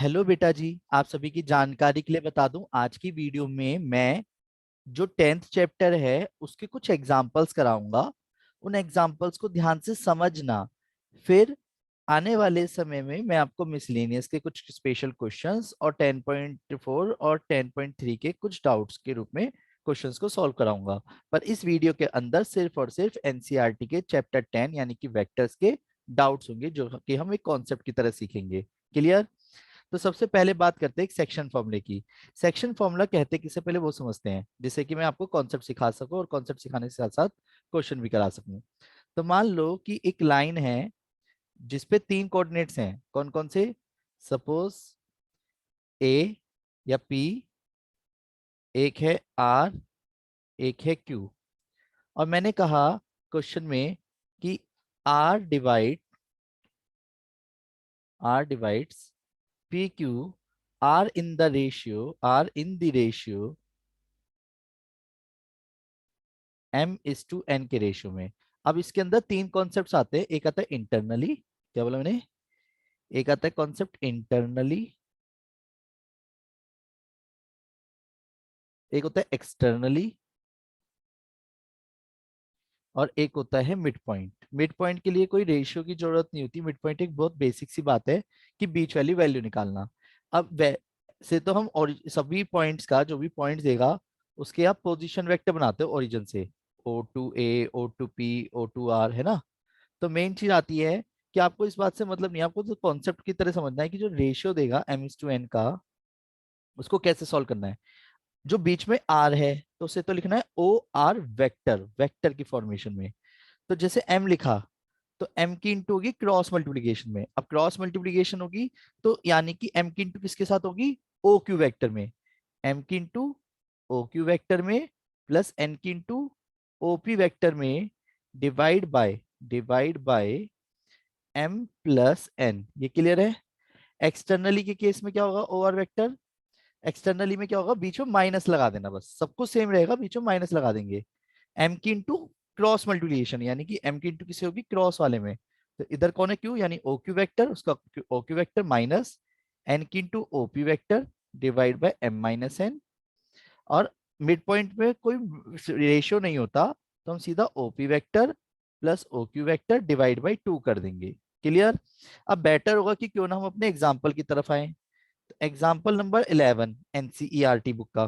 Hello बेटा जी, आप सभी की जानकारी के लिए बता दूं, आज की वीडियो में मैं जो 10th चैप्टर है उसके कुछ एग्जाम्पल्स कराऊंगा। उन एग्जाम्पल्स को ध्यान से समझना। फिर आने वाले समय में मैं आपको मिसलेनियस के कुछ स्पेशल क्वेश्चंस और 10.4 और 10.3 के कुछ डाउट्स के रूप में क्वेश्चंस को सॉल्व कराऊंगा। पर इस वीडियो के अंदर सिर्फ और सिर्फ एनसीईआरटी के चैप्टर 10 यानी कि वेक्टर्स के डाउट्स होंगे, जो कि हम एक कॉन्सेप्ट की तरह सीखेंगे। क्लियर? तो सबसे पहले बात करते हैं एक सेक्शन फॉर्मूले की। सेक्शन फॉर्मूला कहते हैं किससे, पहले वो समझते हैं, जिससे कि मैं आपको कॉन्सेप्ट सिखा सकूं और कॉन्सेप्ट सिखाने के साथ साथ क्वेश्चन भी करा सकूं। तो मान लो कि एक लाइन है जिसपे तीन कोऑर्डिनेट्स हैं। कौन कौन से? सपोज ए या पी, एक है आर, एक है क्यू। और मैंने कहा क्वेश्चन में कि R divide R divides P Q, R in the ratio M is to N के रेशियो में। अब इसके अंदर तीन कॉन्सेप्ट्स आते हैं। एक आता है इंटरनली, क्या बोला मैंने? एक आता है कॉन्सेप्ट इंटरनली, एक होता है एक्सटर्नली, और एक होता है मिड पॉइंट। मिड पॉइंट के लिए कोई रेशियो की जरूरत नहीं होती। मिड पॉइंट एक बहुत बेसिक सी बात है कि बीच वाली वैल्यू निकालना। अब वैसे तो हम और सभी पॉइंट्स का जो भी पॉइंट देगा उसके आप पोजीशन वेक्टर बनाते हो ओरिजिन से। O to A, O to P, O to R, है ना? तो मेन चीज आती है कि आपको इस बात से मतलब नहीं, आपको तो कॉन्सेप्ट की तरह समझना है कि जो रेशियो देगा M/N का, उसको कैसे सॉल्व करना है। जो बीच में R है तो उसे तो लिखना है OR वेक्टर, वेक्टर की फॉर्मेशन में। तो जैसे M लिखा तो M की इंटू होगी क्रॉस मल्टीप्लीकेशन में। अब क्रॉस मल्टीप्लीकेशन होगी तो यानी कि M की इंटू किसके साथ होगी? OQ वेक्टर में। M की इंटू OQ वेक्टर में प्लस N की इंटू OP वेक्टर में, डिवाइड बाय M+N। ये क्लियर है? एक्सटर्नली के केस में क्या होगा? OR vector. एक्सटर्नली में क्या होगा? बीच में माइनस लगा देना, बस सब कुछ सेम रहेगा, बीच में माइनस लगा देंगे। एम की इंटू क्रॉस मल्टीप्लिकेशन, यानी कि एम की इंटू किसी होगी क्रॉस वाले में। तो इधर कौन है? क्यू, यानी ओ क्यू वेक्टर, उसका O Q vector minus N की into O P vector divide by M-N। और मिड पॉइंट में कोई रेशियो नहीं होता, तो हम सीधा OP vector plus O Q vector divide by 2 कर देंगे। क्लियर? अब बेटर होगा कि क्यों ना हम अपने एग्जाम्पल की तरफ आए। एग्जाम्पल नंबर 11 एनसीईआरटी बुक का।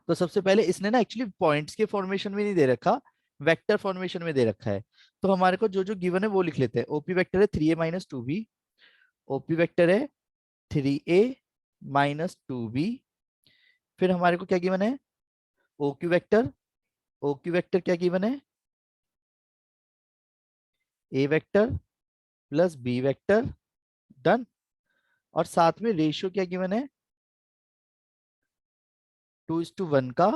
तो सबसे पहले इसने ना एक्चुअली पॉइंट्स के फॉर्मेशन में नहीं दे रखा, वेक्टर फॉर्मेशन में दे रखा है। तो हमारे को जो जो गिवन है वो लिख लेते हैं। ओपी वेक्टर है 3A-2B, ओपी वेक्टर है 3A-2B। फिर हमारे को क्या गिवन है? OQ vector. ओक्यू वेक्टर क्या गिवन है? A vector plus B vector. Done. और साथ में रेशियो क्या गिवन है? 2:1 का।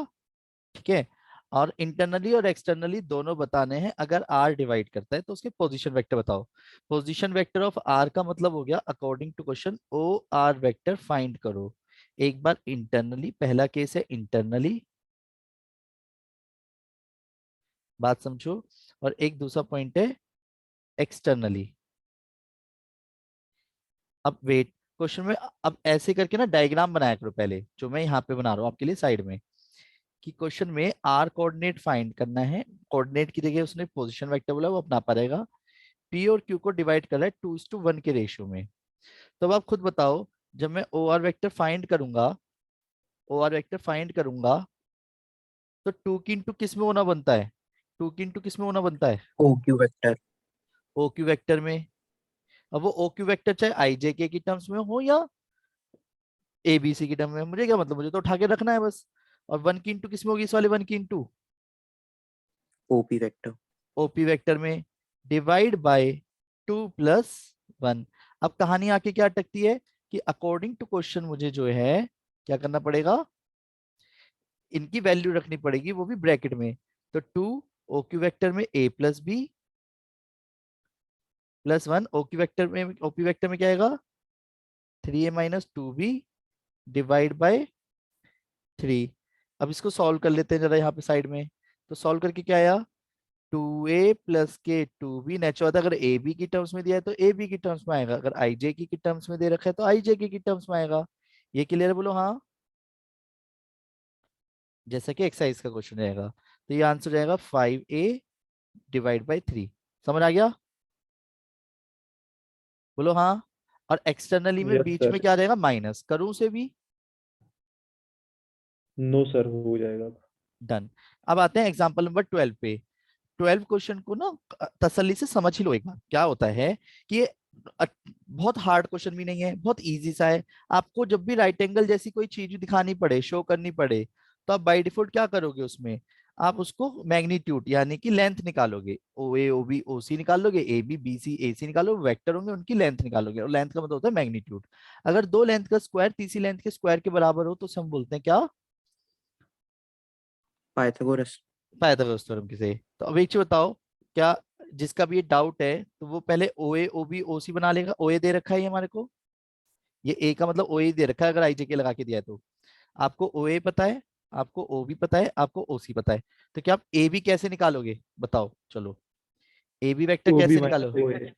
ठीक है। और इंटरनली और एक्सटर्नली दोनों बताने हैं। अगर आर डिवाइड करता है तो उसके पोजीशन वेक्टर बताओ। पोजीशन वेक्टर ऑफ आर का मतलब हो गया according to question O R vector find करो। एक बार इंटरनली, पहला केस है इंटरनली, बात समझो। और एक दूसरा पॉइंट है एक्सटर्नली। अब वेट, क्वेश्चन में अब ऐसे करके ना डायग्राम बनाया करो पहले, जो मैं यहाँ पे बना रहा हूँ आपके लिए साइड में। कि क्वेश्चन में आर कोऑर्डिनेट फाइंड करना है, कोऑर्डिनेट की जगह उसने पोजीशन वेक्टर बोला, वो अपना पड़ेगा। पी और क्यू को डिवाइड कर रहा है 2:1 के रेशियो में। तो अब आप खुद बताओ, जब मैं ओ आर वेक्टर फाइंड करूंगा, ओ आर वेक्टर फाइंड करूंगा, तो टू की इंटू किस में होना बनता है? टू की इंटू किस में होना बनता है? O Q vector. O Q vector में। अब वो ओ क्यू वेक्टर चाहे आई जे के की टर्म्स में हो या ए बी सी की टर्म में, मुझे क्या मतलब, मुझे तो उठा के रखना है बस। और वन की इंटू किसमें होगी? इस वाले वन की into OP vector. OP vector में डिवाइड बाय 2+1। अब कहानी आके क्या अटकती है कि अकॉर्डिंग टू क्वेश्चन मुझे जो है क्या करना पड़ेगा? इनकी वैल्यू रखनी पड़ेगी, वो भी ब्रैकेट में। तो 2 ओक्यू वेक्टर में A+B+1, ओक्यू वेक्टर में, ओपी वेक्टर में क्या आएगा? 3A-2B divide by 3। अब इसको सॉल्व कर लेते हैं जरा यहाँ पे साइड में। तो सॉल्व करके क्या आया? 2a प्लस के 2b नेचुरल होता है, अगर ए बी की टर्म्स में दिया है तो ए बी की टर्म्स में आएगा, अगर आई जे की टर्म्स में दे रखा है तो आई जे की टर्म्स में आएगा। ये क्लियर है, बोलो हाँ। जैसा कि एक्सरसाइज का क्वेश्चन रहेगा, तो ये आंसर रहेगा 5a डिवाइड बाई 3। समझ आ गया, बोलो हाँ। और एक्सटर्नली में यस बीच में सर। क्या रहेगा, माइनस करूं उसे भी। नो सर, हो जाएगा। डन। अब आते हैं एग्जांपल नंबर 12 पे। 12 क्वेश्चन को ना तसल्ली से समझ ही लो एक बार, क्या होता है कि ये बहुत हार्ड क्वेश्चन भी नहीं है, बहुत इजी सा है। आपको जब भी राइट एंगल जैसी कोई चीज दिखानी पड़े, शो करनी पड़े, तो आप बाय डिफॉल्ट क्या करोगे उसमें, आप उसको मैग्नीट्यूड यानी कि लेंथ निकालोगे, ओ ए ओ बी ओ सी निकाल लोगे, ए बी बी सी ए सी निकालो, वेक्टर होंगे उनकी लेंथ निकालोगे, और लेंथ का मतलब होता है मैग्नीट्यूड। अगर दो लेंथ का स्क्वायर तीसरी लेंथ के स्क्वायर के बराबर हो तो उसे हम बोलते हैं क्या, पाइथागोरस। पाइथागोरस थ्योरम किसे। तो अब एक चीज बताओ, क्या जिसका भी ये डाउट है तो वो पहले ओ ए ओ बी ओ सी बना लेगा। ओ ए दे रखा है ये हमारे को, ये ए का मतलब ओ ए दे रखा है, अगर आई जे के लगा के दिया है तो। आपको ओ ए पता है, आपको ओ बी पता है, आपको ओ सी पता है, तो क्या आप ए बी कैसे निकालोगे बताओ चलो। A B vector O B कैसे निकालो, minus O A.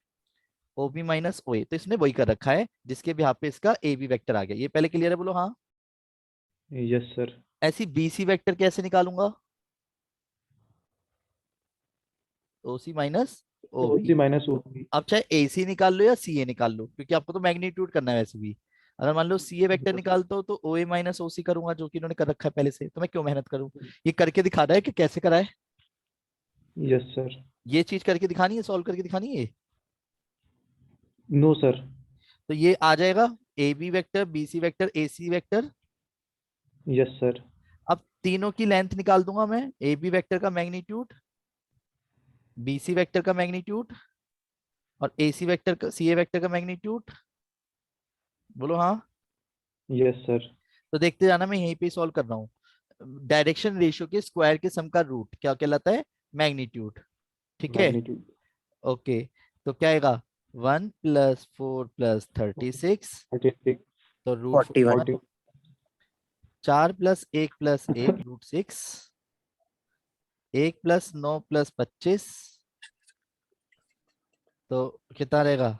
O B minus O A, तो इसने वही कर रखा है जिसके भी यहाँ पे इसका ए बी वेक्टर आ गया। ये पहले क्लियर है, बोलो हाँ। Yes sir. ऐसी बी सी वेक्टर कैसे निकालूंगा, ओ सी माइनस ओ ओ बी। सी माइनस ओ बी। आप चाहे ए सी निकाल लो या सी ए निकाल लो, क्योंकि आपको तो मैग्नीट्यूड करना है वैसे भी। अगर मान लो सी ए वेक्टर निकालता हो तो ओ ए माइनस ओ सी करूंगा, जो कि इन्होंने कर रखा है पहले से, तो मैं क्यों मेहनत करूं। ये करके दिखा रहा है कि कैसे करा है, यस सर। ये चीज करके दिखानी है, सॉल्व करके दिखानी है। No sir. तो ये आ जाएगा A B vector B C vector A C vector. Yes sir. अब तीनों की लेंथ निकाल दूंगा मैं, ए बी वेक्टर का मैग्नीट्यूड, बी सी वेक्टर का मैग्नीट्यूड, और ए सी वेक्टर का सी ए वेक्टर का मैग्नीट्यूड। बोलो हाँ। Yes sir. तो देखते जाना, मैं यहीं पे सॉल्व कर रहा हूँ। डायरेक्शन रेशियो के स्क्वायर के सम का रूट क्या कहलाता है, मैग्नीट्यूड। ठीक है, मैग्नीट्यूड। ओके। तो क्या आएगा, 1 + 4 + 36, 36। तो रूट 41। 40। 4 + 1 + 1 √6, 1 + 9 + 25, तो कितना रहेगा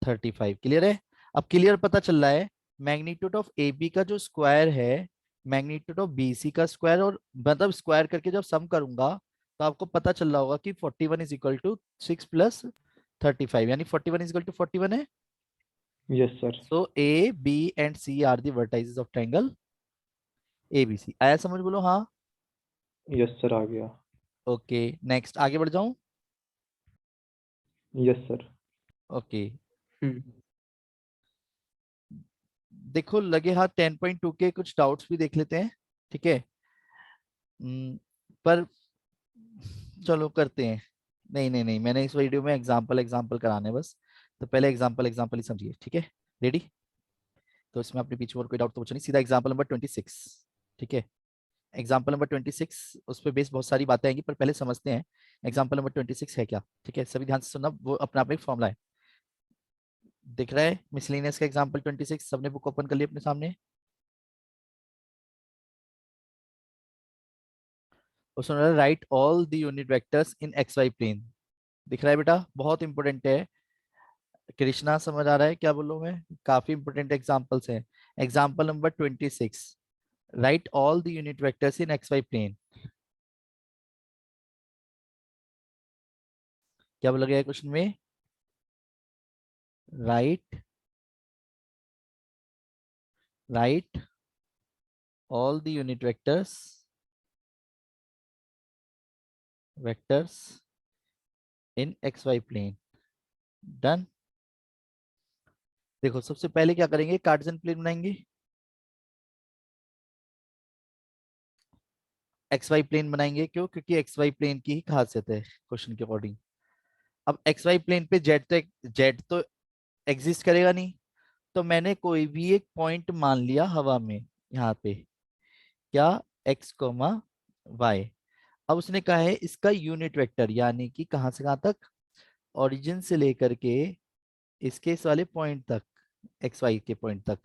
35। क्लियर है। अब क्लियर पता चल रहा है, मैग्नीट्यूड ऑफ ए बी का जो स्क्वायर है, मैग्नीट्यूड ऑफ बी सी का स्क्वायर, और मतलब स्क्वायर करके जब सम करूंगा तो आपको पता चल रहा होगा कि 41 = 6 + 35, यानी 41 = 41 है। Yes sir. So A B and C are the vertices of triangle A B C. आया समझ, बोलो हाँ। यस सर, आ गया। ओके, नेक्स्ट आगे बढ़ जाऊं। Yes sir. ओके, हम्म। देखो लगे हाथ 10.2 के कुछ डाउट्स भी देख लेते हैं, ठीक है। पर चलो करते हैं। नहीं नहीं नहीं, मैंने इस वीडियो में एग्जाम्पल एग्जाम्पल कराने हैं बस, तो पहले एग्जाम्पल एग्जाम्पल ही समझिए, ठीक है। रेडी, तो इसमें अपने पीछे और कोई डाउट तो पूछा नहीं, सीधा एग्जाम्पल नंबर 26। ठीक है, एग्जाम्पल नंबर 26, उस पर बेस बहुत सारी बातें आएंगी, पर पहले समझते हैं एग्जाम्पल नंबर 26 है क्या। ठीक है, सभी ध्यान से सुनना, वो अपना अपना एक फॉर्मूला है। दिख रहा है मिसलेनियस का एग्जाम्पल 26, सबने बुक ओपन कर लिया अपने सामने। उसमें write all the unit vectors in X Y plane. दिख रहा है बेटा, बहुत इंपॉर्टेंट है। कृष्णा समझ आ रहा है क्या बोलूं मैं, काफी इंपॉर्टेंट एग्जांपल्स हैं। Example number 26, write all the unit vectors in X Y plane. क्या बोला गया है क्वेश्चन में, write write all the unit vectors in X Y plane. Done. देखो सबसे पहले क्या करेंगे, कार्टेशियन प्लेन बनाएंगे, एक्स वाई प्लेन बनाएंगे। क्यों, क्योंकि एक्स वाई प्लेन की ही खासियत है क्वेश्चन के अकॉर्डिंग। अब एक्स वाई प्लेन पे जेड तो एग्जिस्ट करेगा नहीं, तो मैंने कोई भी एक पॉइंट मान लिया हवा में, यहाँ पे क्या, एक्स कोमा वाई। अब उसने कहा है इसका यूनिट वेक्टर, यानी कि कहाँ से कहाँ तक, ओरिजिन से लेकर के इसके इस वाले पॉइंट तक, एक्स वाई के पॉइंट तक,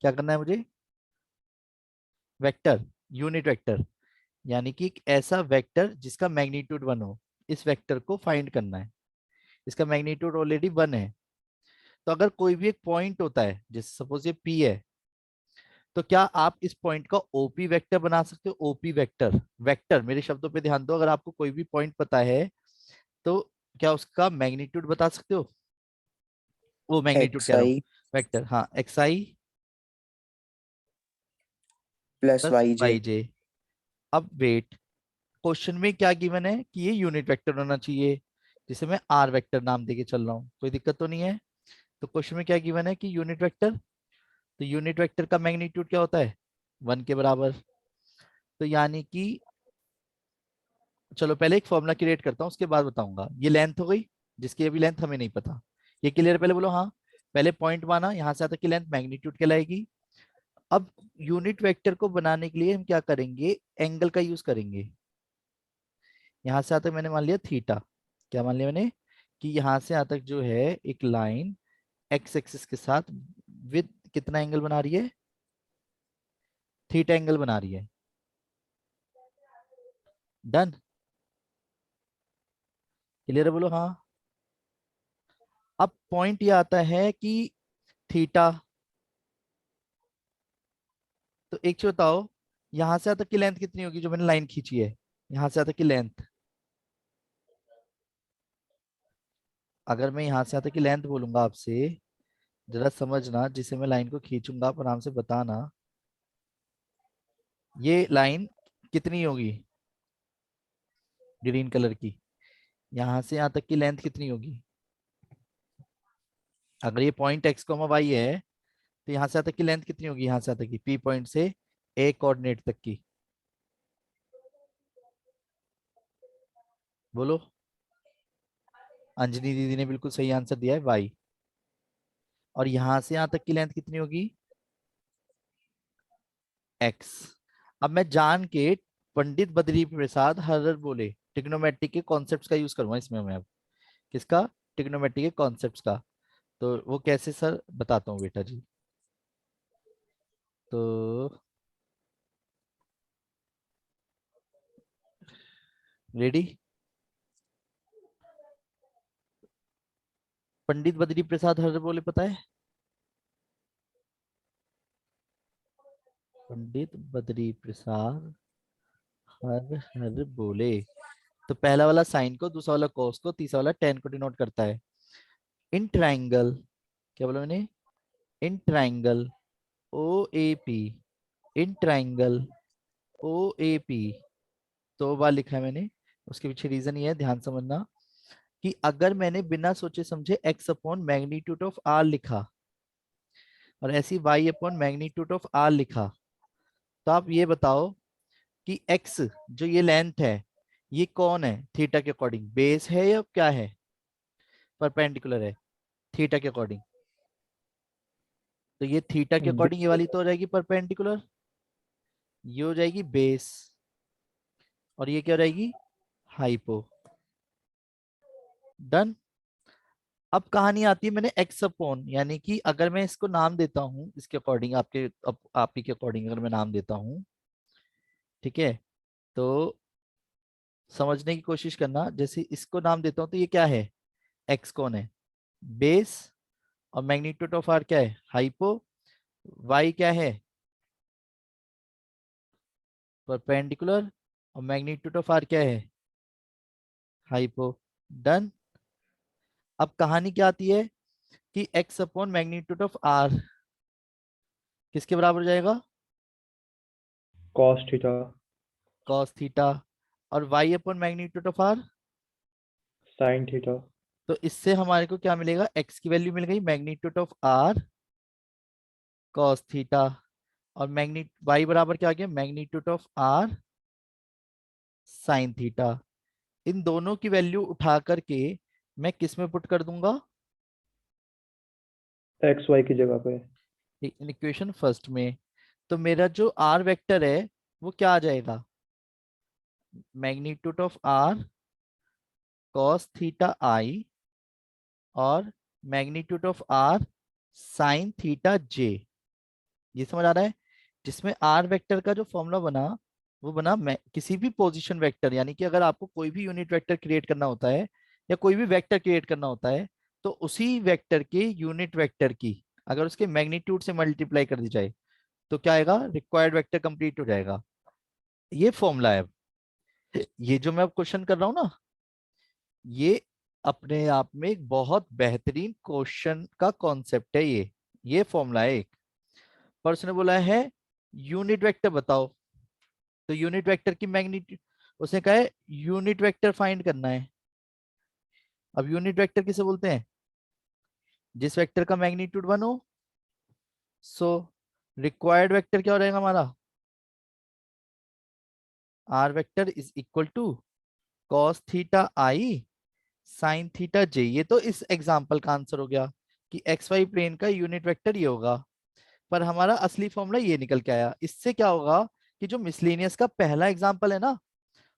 क्या करना है मुझे, वेक्टर, यूनिट वेक्टर। यानी कि एक ऐसा वेक्टर जिसका मैग्नीट्यूड 1 हो, इस वेक्टर को फाइंड करना है। इसका मैग्नीट्यूड ऑलरेडी 1 है। तो अगर कोई भी एक पॉइंट होता है, जैसे सपोज ये P है, तो क्या आप इस पॉइंट का ओपी वेक्टर बना सकते हो? ओपी वेक्टर, वेक्टर, मेरे शब्दों पे ध्यान दो। अगर आपको कोई भी पॉइंट पता है तो क्या उसका मैग्नीट्यूड बता सकते हो? वो मैग्नीट्यूड एक्स कह रहा हूँ, आई वेक्टर, हाँ, एक्स आई प्लस प्लस वाई जे। वाई जे। अब वेट, क्वेश्चन में क्या गिवन है कि ये यूनिट वेक्टर होना चाहिए, जिसे मैं आर वेक्टर नाम देके चल रहा हूँ, कोई दिक्कत तो नहीं है? तो क्वेश्चन में क्या गिवन है कि यूनिट वेक्टर, तो यूनिट वेक्टर का मैग्नीट्यूड क्या होता है? 1 के बराबर। तो यानी कि, चलो पहले एक फॉर्मूला क्रिएट करता हूँ, उसके बाद बताऊंगा। ये लेंथ हो गई, जिसकी अभी लेंथ हमें नहीं पता। ये क्लियर? पहले बोलो हाँ। पहले पॉइंट माना, यहाँ से तक की लेंथ मैग्नीट्यूड कहलाएगी। अब यूनिट वेक्टर को बनाने के लिए हम क्या करेंगे? एंगल का यूज करेंगे। यहाँ से तक मैंने मान लिया थीटा। क्या मान लिया मैंने? कि यहाँ से यहाँ तक जो है एक लाइन एक्स एक्सिस के साथ विद कितना एंगल बना रही है? थीटा एंगल बना रही है। डन? क्लियर है? बोलो हाँ। अब पॉइंट ये आता है कि थीटा, तो एक चीज बताओ, यहाँ से यहाँ तक की लेंथ कितनी होगी जो मैंने लाइन खींची है? यहाँ से यहाँ तक की लेंथ, अगर मैं यहाँ से यहाँ तक की लेंथ बोलूंगा आपसे, जरा समझना, जिसे मैं लाइन को खींचूंगा आप आराम से बताना, ये लाइन कितनी होगी ग्रीन कलर की? यहाँ से यहाँ तक की लेंथ कितनी होगी? अगर ये पॉइंट एक्स कॉमा वाई है, तो यहाँ से यहाँ तक की लेंथ कितनी होगी? यहाँ से यहाँ तक की पी पॉइंट से ए कोऑर्डिनेट तक की, बोलो। अंजनी दीदी ने बिल्कुल सही आंसर दिया है, वाई। और यहाँ से यहाँ तक की लेंथ कितनी होगी? एक्स। अब मैं जान के पंडित बद्री प्रसाद हरर बोले ट्रिग्नोमेट्री के कॉन्सेप्ट्स का यूज करूंगा इसमें मैं अब। किसका? ट्रिग्नोमेट्री के कॉन्सेप्ट्स का। तो वो कैसे सर, बताता हूँ बेटा जी। तो रेडी? पंडित बद्री प्रसाद हरर बोले पता है? पंडित बद्री प्रसाद हर हर बोले, तो पहला वाला साइन को, दूसरा वाला कोस को, तीसरा वाला टेन को डिनोट करता है। इन ट्राइंगल, क्या बोला मैंने? In triangle O A P, in triangle O A P, 2 बार लिखा है मैंने। उसके पीछे रीजन ये है, ध्यान समझना, कि अगर मैंने बिना सोचे समझे X upon magnitude of R लिखा और ऐसी Y upon magnitude of R लिखा, तो आप ये बताओ कि एक्स, जो ये लेंथ है, ये कौन है थीटा के अकॉर्डिंग? बेस है या क्या है? परपेंडिकुलर है थीटा के अकॉर्डिंग। तो ये थीटा के अकॉर्डिंग ये वाली तो हो जाएगी परपेंडिकुलर, ये हो जाएगी बेस, और ये क्या हो जाएगी? हाइपो। डन? अब कहानी आती है, मैंने एक्स अपॉन, यानी कि अगर मैं इसको नाम देता हूं इसके अकॉर्डिंग, आपके आप ही के अकॉर्डिंग अगर मैं नाम देता हूं, ठीक है, तो समझने की कोशिश करना। जैसे इसको नाम देता हूं तो ये क्या है? एक्स कौन है? बेस। और मैग्नीट्यूड ऑफ आर क्या है? हाइपो। वाई क्या है? परपेंडिकुलर। और मैग्नीट्यूड ऑफ आर क्या है? हाइपो। डन? अब कहानी क्या आती है कि X upon magnitude of R किसके बराबर हो जाएगा? Cos theta. Cos theta. और Y upon magnitude of R, sine theta. तो इससे हमारे को क्या मिलेगा? एक्स की वैल्यू मिल गई magnitude of R cos theta, और मैग्नी वाई बराबर क्या आ गया? Magnitude of R sine theta. इन दोनों की वैल्यू उठा करके मैं किस में पुट कर दूंगा? एक्स वाई की जगह पे। इक्वेशन फर्स्ट में। तो मेरा जो आर वेक्टर है वो क्या आ जाएगा? Magnitude of R cos theta I और magnitude of R sine theta J. ये समझ आ रहा है? जिसमें आर वेक्टर का जो फॉर्मूला बना वो बना मैं किसी भी पोजीशन वेक्टर, यानी कि अगर आपको कोई भी यूनिट वेक्टर क्रिएट करना होता है या कोई भी वेक्टर क्रिएट करना होता है, तो उसी वेक्टर के यूनिट वेक्टर की अगर उसके मैग्नीट्यूड से मल्टीप्लाई कर दी जाए तो क्या आएगा, रिक्वायर्ड वेक्टर कंप्लीट हो जाएगा। ये फॉर्मूला है। ये जो मैं अब क्वेश्चन कर रहा हूं ना, ये अपने आप में एक बहुत बेहतरीन क्वेश्चन का कॉन्सेप्ट है। ये फॉर्मूला है एक। पर उसने बोला है यूनिट वेक्टर बताओ, तो यूनिट वेक्टर की मैग्नीट्यूड, उसने कहा है यूनिट वेक्टर फाइंड करना है। अब यूनिट वेक्टर किसे बोलते हैं, जिस वेक्टर का मैग्नीट्यूड 1 हो। सो रिक्वायर्ड वेक्टर क्या हो रहेगा हमारा, R vector is equal to cos theta I sine theta J. ये तो इस एग्जांपल का आंसर हो गया कि एक्स वाई प्लेन का यूनिट वेक्टर ये होगा। पर हमारा असली फॉर्मूला ये निकल के आया। इससे क्या होगा कि जो मिसलेनियस का पहला एग्जांपल है ना,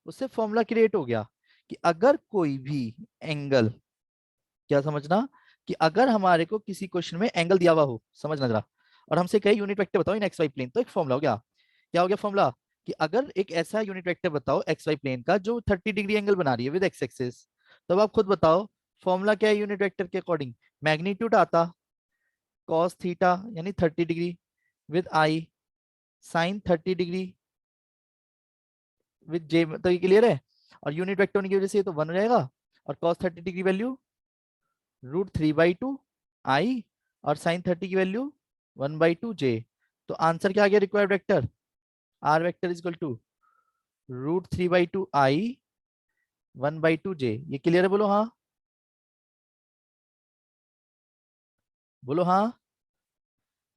उससे फॉर्मूला क्रिएट हो गया कि अगर कोई भी एंगल, क्या समझना, कि अगर हमारे को किसी क्वेश्चन में एंगल दिया हुआ हो, समझना जरा, और हमसे कहे यूनिट वेक्टर बताओ इन एक्स वाई प्लेन, तो एक फॉर्मूला हो गया। क्या हो गया फॉर्मूला, कि अगर एक ऐसा यूनिट वेक्टर बताओ एक्स वाई प्लेन का जो 30 डिग्री एंगल बना रही है विद एक्स एक्सिस, तो अब आप खुद बताओ फॉर्मूला क्या है यूनिट वेक्टर के अकॉर्डिंग। मैग्नीट्यूड आता कॉस थीटा यानी 30 degree with I sine 30 degree with J, तो ये क्लियर है। और यूनिट वेक्टर होने की वजह से ये तो 1 हो जाएगा, और कॉस 30 डिग्री वैल्यू √3/2 आई, और साइन 30 की वैल्यू 1/2 जे। तो आंसर क्या आ गया, required vector R vector is equal to √3/2 I 1/2 J. ये क्लियर है, बोलो हाँ, बोलो हाँ।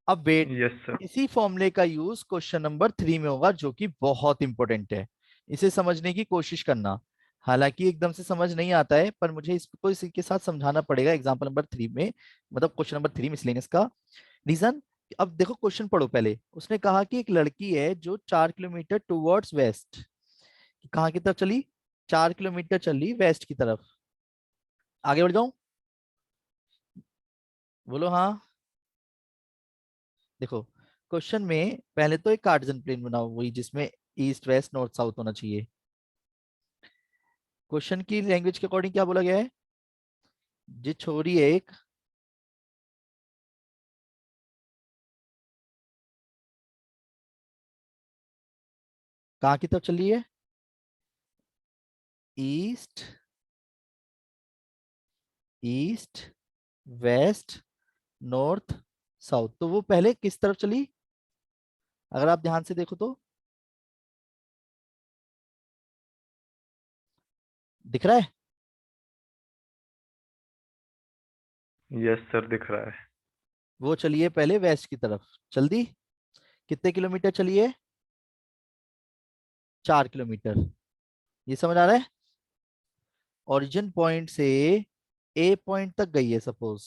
अब वेट, यस सर। इसी फॉर्मूले का यूज क्वेश्चन नंबर 3 में होगा, जो कि बहुत इंपॉर्टेंट है। इसे समझने की कोशिश करना। हालांकि एकदम से समझ नहीं आता है, पर मुझे इसको इसी के साथ समझाना पड़ेगा एग्जाम्पल नंबर 3 में, मतलब क्वेश्चन नंबर 3 मिसलेनियस का रीजन। अब देखो क्वेश्चन पढ़ो पहले। उसने कहा कि एक लड़की है जो 4 किलोमीटर टूवर्ड्स वेस्ट, कहाँ की तरफ चली, 4 किलोमीटर चली वेस्ट की तरफ। आगे बढ़ जाऊं, बोलो हाँ। देखो क्वेश्चन में पहले तो एक कार्टेशियन प्लेन बनाओ, वही जिसमें ईस्ट वेस्ट नॉर्थ साउथ होना चाहिए। क्वेश्चन की लैंग्वेज के अकॉर्डिंग क्या बोला गया है, जे छोरी है एक, कहाँ की तरफ चली है, east, east west north south. तो वो पहले किस तरफ चली, अगर आप ध्यान से देखो तो दिख रहा है, यस सर, दिख रहा है। वो चलिए पहले वेस्ट की तरफ। चल दी, कितने किलोमीटर चलिए, 4 किलोमीटर। ये समझ आ रहा है। ओरिजिन पॉइंट से ए पॉइंट तक गई है सपोज,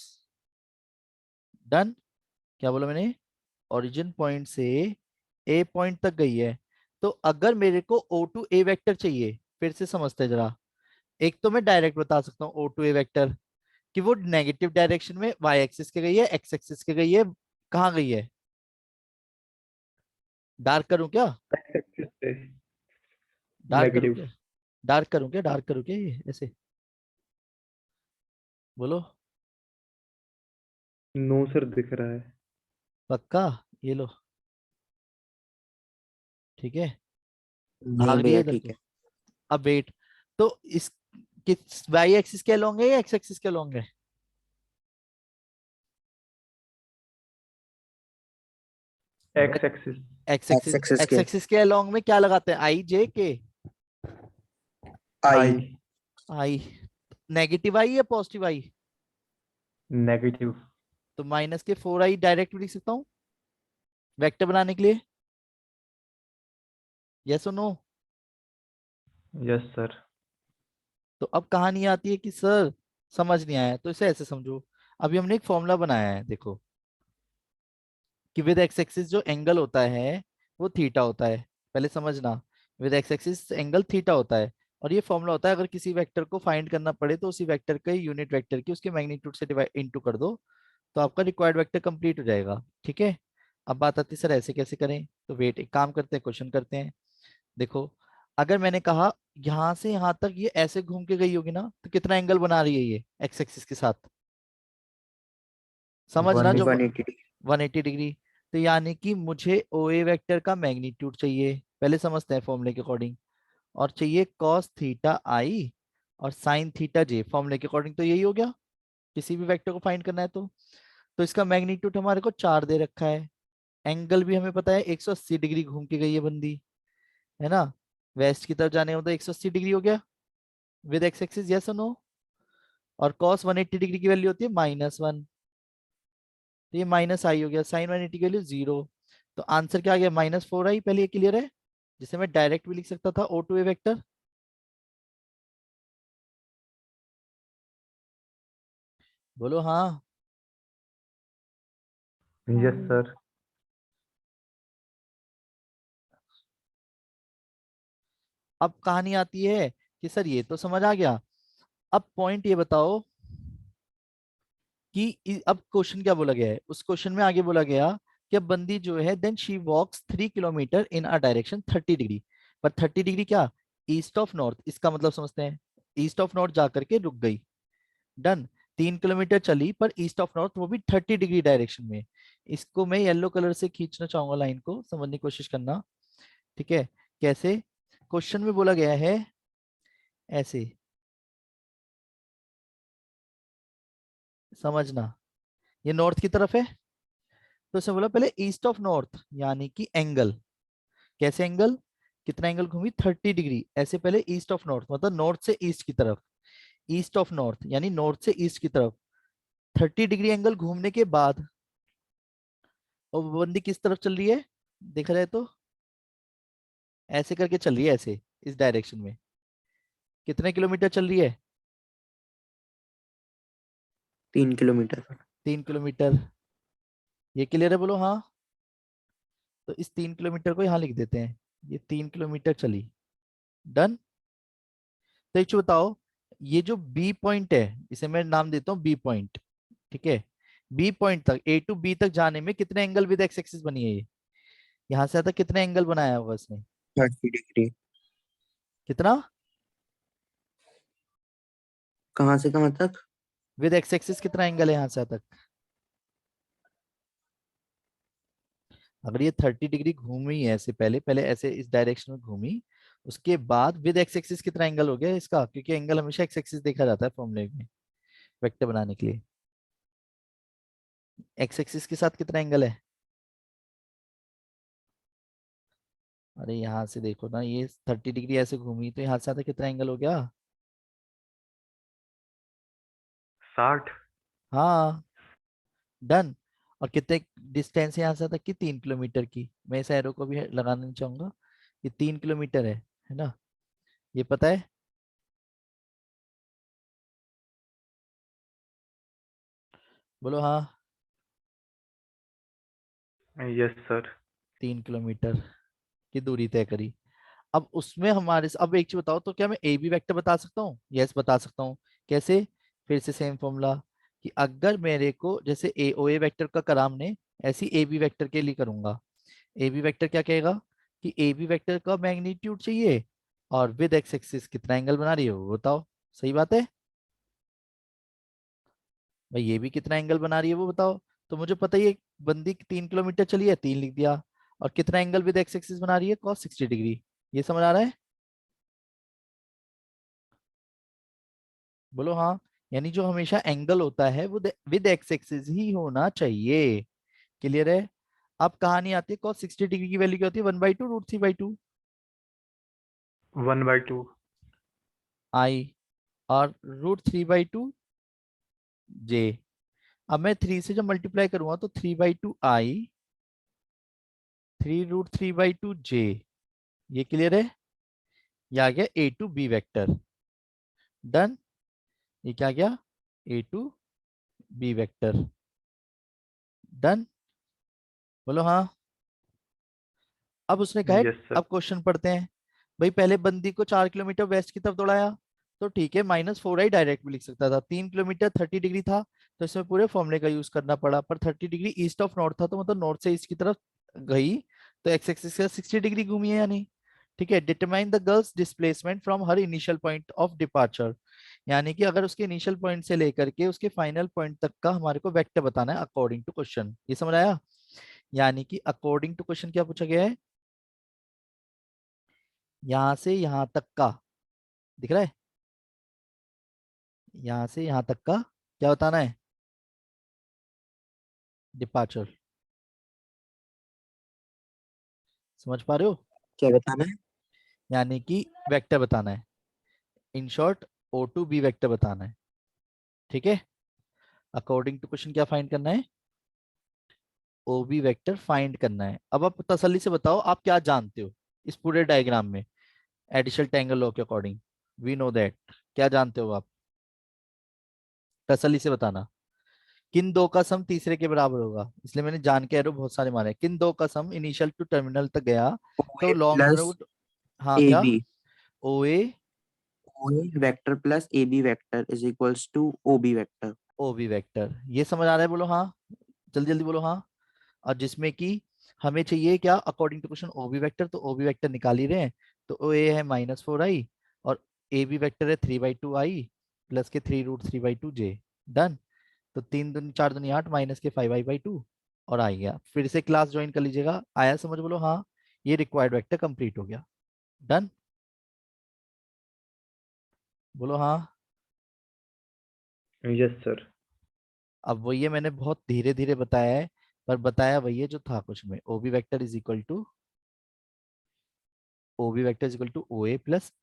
डन। क्या बोला मैंने, ओरिजिन पॉइंट से ए पॉइंट तक गई है। तो अगर मेरे को ओ टू ए वेक्टर चाहिए, फिर से समझते हैं जरा। एक तो मैं डायरेक्ट बता सकता हूँ ओ टू ए वेक्टर, कि वो नेगेटिव डायरेक्शन में वाई एक्सिस के गई है, एक्स एक्सिस के गई है, कहाँ गई है, डार्क करूं क्या, एक्स एक्सिस पे डार्क करूं नेगेटिव। क्या, डार्क करूं क्या, डार्क करूं क्या, ये ऐसे बोलो। नो सर, दिख रहा है। पक्का, ये लो, ठीक है, नहीं भाग रही है भैया इधर ठीक को। है। अब वेट, तो इस किस वाई एक्सिस के अलोंग है या एक्स एक्सिस के अलोंग है, x axis. X x axis, axis x के एक्सिस के अलोंग में क्या लगाते हैं, आई जे के, आई। आई। आई, नेगेटिव आई या पॉजिटिव आई, नेगेटिव। तो माइनस के 4 आई डायरेक्ट लिख सकता हूँ वेक्टर बनाने के लिए, यस और नो। Yes sir. तो अब कहानी आती है कि सर समझ नहीं आया, तो इसे ऐसे समझो। अभी हमने एक फॉर्मूला बनाया है, देखो कि विद एक्स एक्सिस जो एंगल होता है वो थीटा होता है। पहले समझना, with x axis angle theta होता है। और ये फॉर्मूला होता है, अगर किसी वेक्टर को फाइंड करना पड़े तो उसी वेक्टर के यूनिट वेक्टर की उसके मैग्नीट्यूड से डिवाइड इनटू कर दो, तो आपका रिक्वायर्ड वेक्टर कंप्लीट हो जाएगा। ठीक है। अब बात आती है सर ऐसे कैसे करें, तो वेट, एक काम करते हैं, क्वेश्चन करते हैं। देखो, अगर मैंने कहा यहां से यहां तक ये ऐसे घूम के गई होगी ना, तो कितना एंगल बना रही है ये एक्स एक्सिस के साथ, समझना जो 180 डिग्री। 180 डिग्री। तो यानी कि मुझे ओ ए वेक्टर का मैग्नीट्यूड चाहिए, पहले समझते हैं फॉर्मूले के अकॉर्डिंग, और चाहिए कॉस थीटा आई और साइन थीटा जे, फॉर्मूले के अकॉर्डिंग तो यही हो गया, किसी भी वेक्टर को फाइंड करना है तो इसका मैग्नीट्यूड हमारे को 4 दे रखा है, एंगल भी हमें पता है 180 डिग्री घूम के गई है बंदी, है ना, वेस्ट की तरफ जाने हो तो 180 डिग्री हो गया विद एक्स एक्सिस, यस और नो। और कॉस 180 डिग्री की वैल्यू होती है -1, तो ये माइनस आई हो गया, साइन 180 की वैल्यू 0। तो आंसर क्या आ गया, -4 आई, पहले ये क्लियर है, जिसे मैं डायरेक्ट भी लिख सकता था ओ टू ए वेक्टर। बोलो हाँ। Yes sir. अब कहानी आती है कि सर ये तो समझ आ गया, अब पॉइंट ये बताओ कि अब क्वेश्चन क्या बोला गया है, उस क्वेश्चन में आगे बोला गया कि अब बंदी जो है then she walks 3 kilometre in a direction 30 degree, पर 30 डिग्री क्या, ईस्ट ऑफ नॉर्थ, इसका मतलब समझते हैं, ईस्ट ऑफ नॉर्थ जाकर के रुक गई, डन। 3 किलोमीटर चली पर ईस्ट ऑफ नॉर्थ, वो भी 30 डिग्री डायरेक्शन में। इसको मैं येलो कलर से खींचना चाहूंगा, लाइन को समझने की कोशिश करना, ठीक है। कैसे, क्वेश्चन में बोला गया है ऐसे, समझना, ये नॉर्थ की तरफ है, तो इसने बोला पहले ईस्ट ऑफ नॉर्थ, यानी कि एंगल, कैसे एंगल, कितना एंगल घूमी 30 डिग्री, ऐसे पहले ईस्ट ऑफ नॉर्थ, मतलब नॉर्थ से ईस्ट की तरफ, ईस्ट ऑफ नॉर्थ यानी नॉर्थ से ईस्ट की तरफ 30 डिग्री एंगल घूमने के बाद, और वो बंदी किस तरफ चल रही है, देखा जाए तो ऐसे करके चल रही है, ऐसे इस डायरेक्शन में, कितने किलोमीटर चल रही है, 3 किलोमीटर। 3 किलोमीटर, ये क्लियर है, बोलो हाँ। तो इस 3 किलोमीटर को यहाँ लिख देते हैं, ये 3 किलोमीटर चली, डन। तो एक चीज बताओ, ये जो बी पॉइंट है, इसे मैं नाम देता हूँ बी पॉइंट, ठीक है, बी पॉइंट तक ए टू बी तक जाने में कितने एंगल विद एक्स एक्सिस बनी है ये, यहाँ से आता कितने एंगल बनाया होगा इसने, 30 डिग्री। कितना, कहाँ से कहाँ तक? विद एक्स एक्सिस कितना एंगल है यहाँ से तक, अगर ये 30 डिग्री घूमी है ऐसे, पहले पहले ऐसे इस डायरेक्शन में घूमी, उसके बाद विद एक्स एक्सिस कितना एंगल हो गया इसका, क्योंकि एंगल हमेशा एक्स एक्सिस देखा जाता है फॉर्मूले में वेक्टर बनाने के लिए, एक्स एक्सिस के साथ कितना एंगल है, अरे यहाँ से देखो ना, ये 30 डिग्री ऐसे घूमी, तो यहाँ से आता कितना एंगल हो गया, 60। हाँ, डन। और कितने डिस्टेंस है यहाँ से तक की, 3 किलोमीटर की, मैं इस एरो को भी लगाना नहीं चाहूंगा, ये 3 किलोमीटर है ना, ये पता है, बोलो हाँ। Yes sir. 3 किलोमीटर की दूरी तय करी, अब उसमें हमारे अब एक चीज बताओ, तो क्या मैं ए बी वेक्टर बता सकता हूँ, यस बता सकता हूँ, कैसे, फिर से सेम फॉर्मूला, कि अगर मेरे को जैसे ए ओ ए वेक्टर का करा हमने, ऐसी ए बी वेक्टर के लिए करूंगा, ए बी वेक्टर क्या कहेगा कि ए बी वेक्टर का मैग्नीट्यूड चाहिए और विद एक्स एक्सिस कितना एंगल बना रही है वो बताओ, सही बात है भाई, ये भी कितना एंगल बना रही है वो बताओ, तो मुझे पता ही है, बंदी 3 किलोमीटर चली है, 3 लिख दिया, और कितना एंगल विद एक्स एक्सिस बना रही है, cos 60 डिग्री, ये समझ आ रहा है, बोलो हाँ। यानी जो हमेशा एंगल होता है वो विद एक्स एक्सिस ही होना चाहिए, क्लियर है। अब कहानी आती है, cos 60 डिग्री की वैल्यू क्या होती है, 1/2 √3/2 1/2। आई, और √3/2 जे। अब मैं 3 से जब मल्टीप्लाई करूंगा तो 3/2 आई, 3√3/2 जे, ये क्लियर है, ये आ गया ए टू बी वेक्टर, डन। ये क्या गया, ए टू बी वेक्टर, डन, बोलो हाँ। अब उसने कहा है, यस सर। अब क्वेश्चन पढ़ते हैं, भाई पहले बंदी को 4 किलोमीटर वेस्ट की तरफ दौड़ाया, तो ठीक है, -4 आई डायरेक्ट भी लिख सकता था, 3 किलोमीटर 30 डिग्री था, तो इसमें पूरे फॉर्मूले का यूज करना पड़ा, पर 30 डिग्री ईस्ट ऑफ नॉर्थ था, तो मतलब नॉर्थ से ईस्ट की तरफ गई, तो एक्स एक्सिस का 60 डिग्री घूमी है या नहीं, ठीक है, determine the girls displacement from her initial point of departure, यानी कि अगर उसके इनिशियल पॉइंट से लेकर के उसके फाइनल पॉइंट तक का हमारे को वेक्टर बताना है अकॉर्डिंग टू क्वेश्चन। ये समझ आया? यानी कि अकॉर्डिंग टू क्वेश्चन क्या पूछा गया है, यहां से यहां तक का, दिख रहा है, यहां से यहां तक का क्या बताना है, डिपार्चर। समझ पा रहे हो? क्या बताना है? यानी कि वेक्टर बताना है, in short O to B vector बताना है। ठीक है, अकॉर्डिंग टू क्वेश्चन क्या फाइंड करना है, ओ बी वेक्टर फाइंड करना है। अब आप तसल्ली से बताओ आप क्या जानते हो इस पूरे डायग्राम में, एडिशनल ट्रायंगल लॉ के अकॉर्डिंग वी नो दैट, क्या जानते हो आप, तसल्ली से बताना। किन दो का सम तीसरे के बराबर होगा, इसलिए मैंने जान के एरो बहुत सारे मारे। किन दो का सम इनिशियल टू टर्मिनल तक गया ओ तो ए लॉन्ग प्लस रूट, हाँ ए क्या, B, O A O A vector plus A B vector is equals to O B vector. O B vector, ये समझ आ रहा है? बोलो हाँ, जल्दी जल्दी बोलो हाँ। और जिसमें कि हमें चाहिए क्या according to question O B vector, तो ओ बी वेक्टर निकाल ही रहे हैं, तो ओ ए है -4i और ए बी वेक्टर है 3/2i प्लस के 3√3/2j। डन। तो 3 दूनी 4 दूनी 8 माइनस के 5i/2 और आ गया। फिर से क्लास ज्वाइन कर लीजिएगा, आया समझ? बोलो हाँ, ये रिक्वायर्ड वेक्टर कंप्लीट हो गया। डन, बोलो हाँ। Yes sir. अब वही है, मैंने बहुत धीरे धीरे बताया है, पर बताया वही है जो था कुछ में, O B vector is equal to O A plus